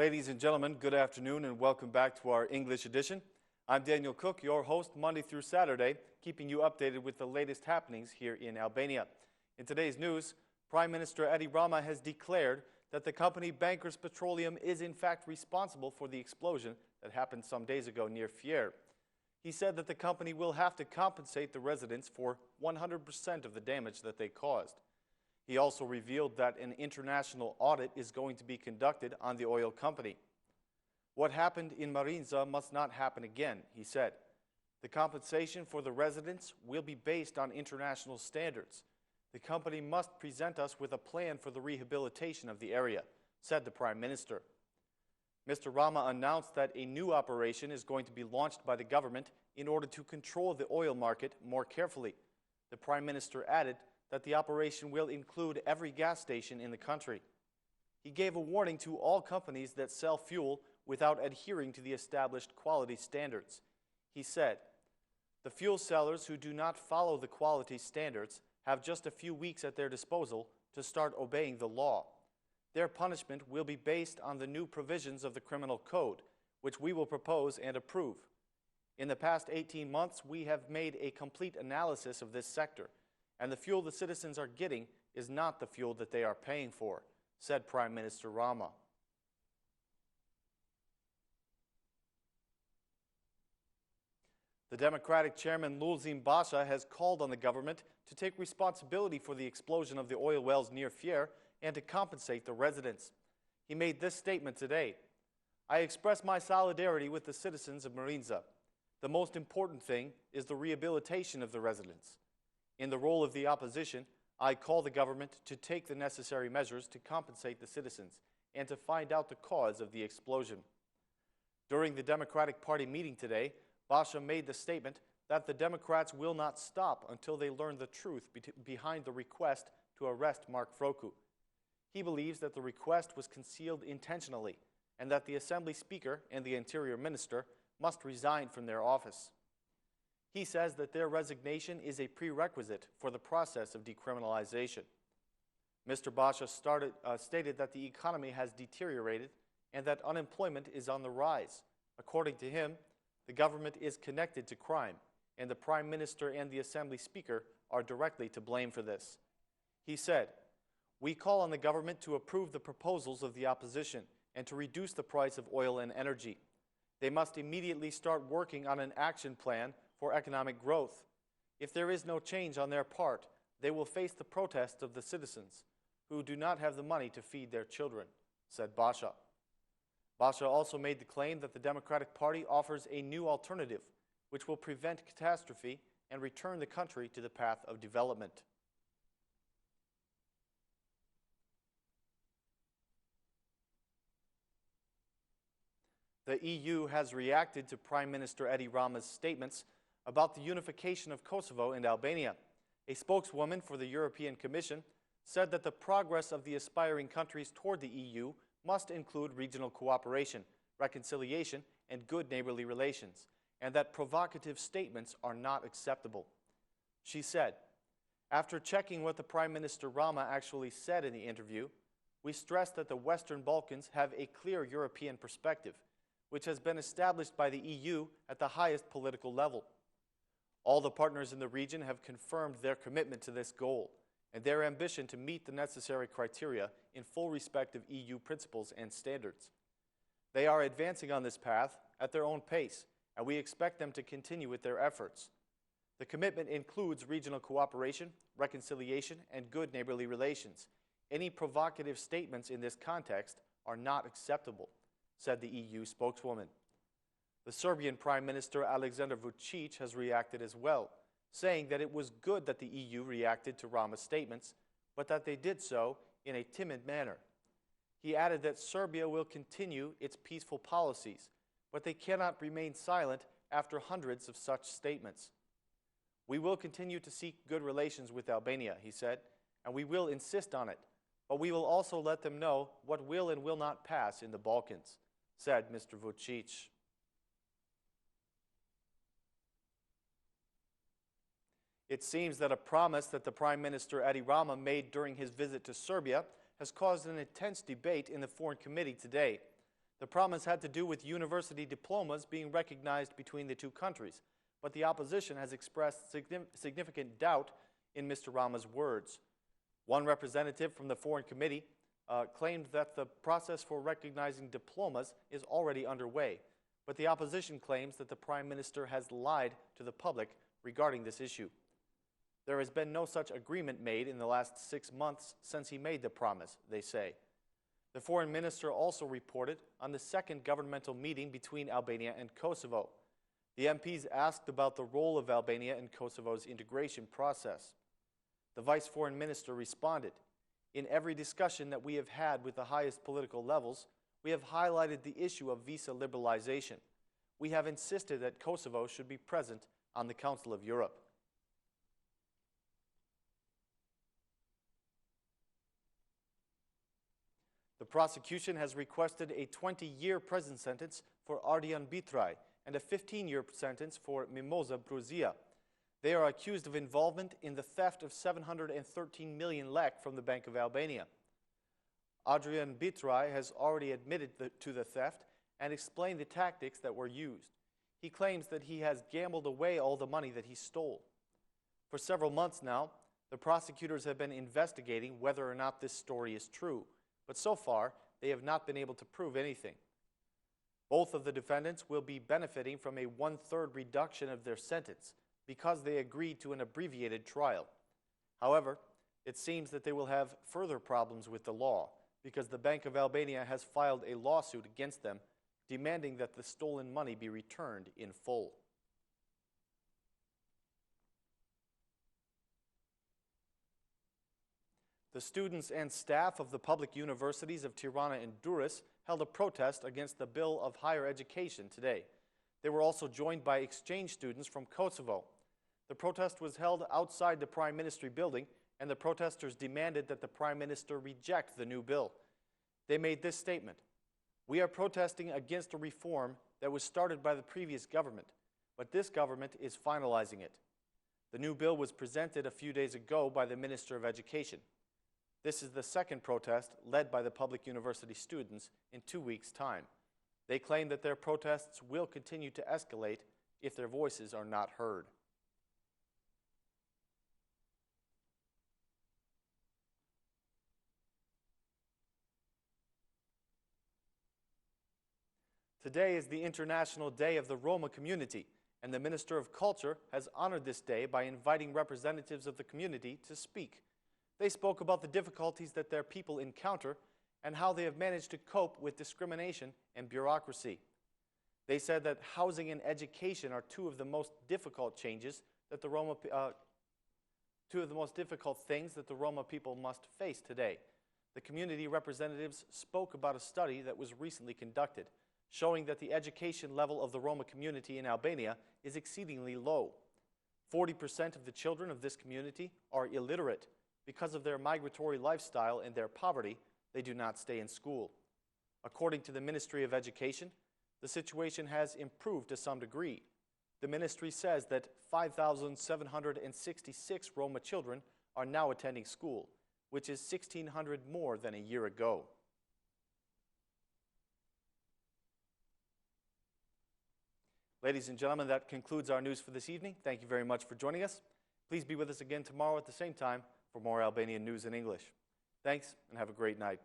Ladies and gentlemen, good afternoon and welcome back to our English edition. I'm Daniel Cook, your host Monday through Saturday, keeping you updated with the latest happenings here in Albania. In today's news, Prime Minister Rama has declared that the company Bankers Petroleum is in fact responsible for the explosion that happened some days ago near Fier. He said that the company will have to compensate the residents for 100% of the damage that they caused. He also revealed that an international audit is going to be conducted on the oil company. What happened in Marinza must not happen again, he said. The compensation for the residents will be based on international standards. The company must present us with a plan for the rehabilitation of the area, said the Prime Minister. Mr. Rama announced that a new operation is going to be launched by the government in order to control the oil market more carefully. The Prime Minister added that the operation will include every gas station in the country. He gave a warning to all companies that sell fuel without adhering to the established quality standards. He said, "The fuel sellers who do not follow the quality standards have just a few weeks at their disposal to start obeying the law. Their punishment will be based on the new provisions of the criminal code, which we will propose and approve. In the past 18 months, we have made a complete analysis of this sector, and the fuel the citizens are getting is not the fuel that they are paying for," said Prime Minister Rama. The Democratic chairman Lulzim Basha has called on the government to take responsibility for the explosion of the oil wells near Fier and to compensate the residents. He made this statement today: "I express my solidarity with the citizens of Marinza. The most important thing is the rehabilitation of the residents. In the role of the opposition, I call the government to take the necessary measures to compensate the citizens and to find out the cause of the explosion." During the Democratic Party meeting today, Basha made the statement that the Democrats will not stop until they learn the truth behind the request to arrest Mark Froku. He believes that the request was concealed intentionally and that the Assembly Speaker and the Interior Minister must resign from their office. He says that their resignation is a prerequisite for the process of decriminalization. Mr. Basha stated that the economy has deteriorated and that unemployment is on the rise. According to him, the government is connected to crime, and the Prime Minister and the Assembly Speaker are directly to blame for this. He said, "We call on the government to approve the proposals of the opposition and to reduce the price of oil and energy. They must immediately start working on an action plan for economic growth. If there is no change on their part, they will face the protests of the citizens who do not have the money to feed their children," said Basha. Basha also made the claim that the Democratic Party offers a new alternative which will prevent catastrophe and return the country to the path of development. The EU has reacted to Prime Minister Rama's statements about the unification of Kosovo and Albania. A spokeswoman for the European Commission said that the progress of the aspiring countries toward the EU must include regional cooperation, reconciliation, and good neighborly relations, and that provocative statements are not acceptable. She said, "After checking what the Prime Minister Rama actually said in the interview, we stress that the Western Balkans have a clear European perspective, which has been established by the EU at the highest political level. All the partners in the region have confirmed their commitment to this goal and their ambition to meet the necessary criteria in full respect of EU principles and standards. They are advancing on this path at their own pace, and we expect them to continue with their efforts. The commitment includes regional cooperation, reconciliation, and good neighborly relations. Any provocative statements in this context are not acceptable," said the EU spokeswoman. The Serbian Prime Minister Aleksandar Vučić has reacted as well, saying that it was good that the EU reacted to Rama's statements, but that they did so in a timid manner. He added that Serbia will continue its peaceful policies, but they cannot remain silent after hundreds of such statements. "We will continue to seek good relations with Albania," he said, "and we will insist on it, but we will also let them know what will and will not pass in the Balkans," said Mr. Vučić. It seems that a promise that the Prime Minister Rama made during his visit to Serbia has caused an intense debate in the Foreign Committee today. The promise had to do with university diplomas being recognized between the two countries, but the opposition has expressed significant doubt in Mr. Rama's words. One representative from the Foreign Committee claimed that the process for recognizing diplomas is already underway, but the opposition claims that the Prime Minister has lied to the public regarding this issue. There has been no such agreement made in the last 6 months since he made the promise, they say. The Foreign Minister also reported on the second governmental meeting between Albania and Kosovo. The MPs asked about the role of Albania in Kosovo's integration process. The Vice Foreign Minister responded, "In every discussion that we have had with the highest political levels, we have highlighted the issue of visa liberalization. We have insisted that Kosovo should be present on the Council of Europe." The prosecution has requested a 20-year prison sentence for Ardian Bitrai and a 15-year sentence for Mimoza Bruzia. They are accused of involvement in the theft of 713 million lek from the Bank of Albania. Adrian Bitrai has already admitted to the theft and explained the tactics that were used. He claims that he has gambled away all the money that he stole. For several months now, the prosecutors have been investigating whether or not this story is true, but so far, they have not been able to prove anything. Both of the defendants will be benefiting from a 1/3 reduction of their sentence because they agreed to an abbreviated trial. However, it seems that they will have further problems with the law because the Bank of Albania has filed a lawsuit against them demanding that the stolen money be returned in full. The students and staff of the public universities of Tirana and Durrës held a protest against the Bill of Higher Education today. They were also joined by exchange students from Kosovo. The protest was held outside the Prime Ministry building, and the protesters demanded that the Prime Minister reject the new bill. They made this statement: "We are protesting against a reform that was started by the previous government, but this government is finalizing it." The new bill was presented a few days ago by the Minister of Education. This is the second protest led by the public university students in 2 weeks' time. They claim that their protests will continue to escalate if their voices are not heard. Today is the International Day of the Roma community, and the Minister of Culture has honored this day by inviting representatives of the community to speak. They spoke about the difficulties that their people encounter and how they have managed to cope with discrimination and bureaucracy. They said that housing and education are two of the most difficult things that the Roma people must face today. The community representatives spoke about a study that was recently conducted, showing that the education level of the Roma community in Albania is exceedingly low. 40% of the children of this community are illiterate. Because of their migratory lifestyle and their poverty, they do not stay in school. According to the Ministry of Education, the situation has improved to some degree. The ministry says that 5,766 Roma children are now attending school, which is 1,600 more than a year ago. Ladies and gentlemen, that concludes our news for this evening. Thank you very much for joining us. Please be with us again tomorrow at the same time for more Albanian news in English. Thanks, and have a great night.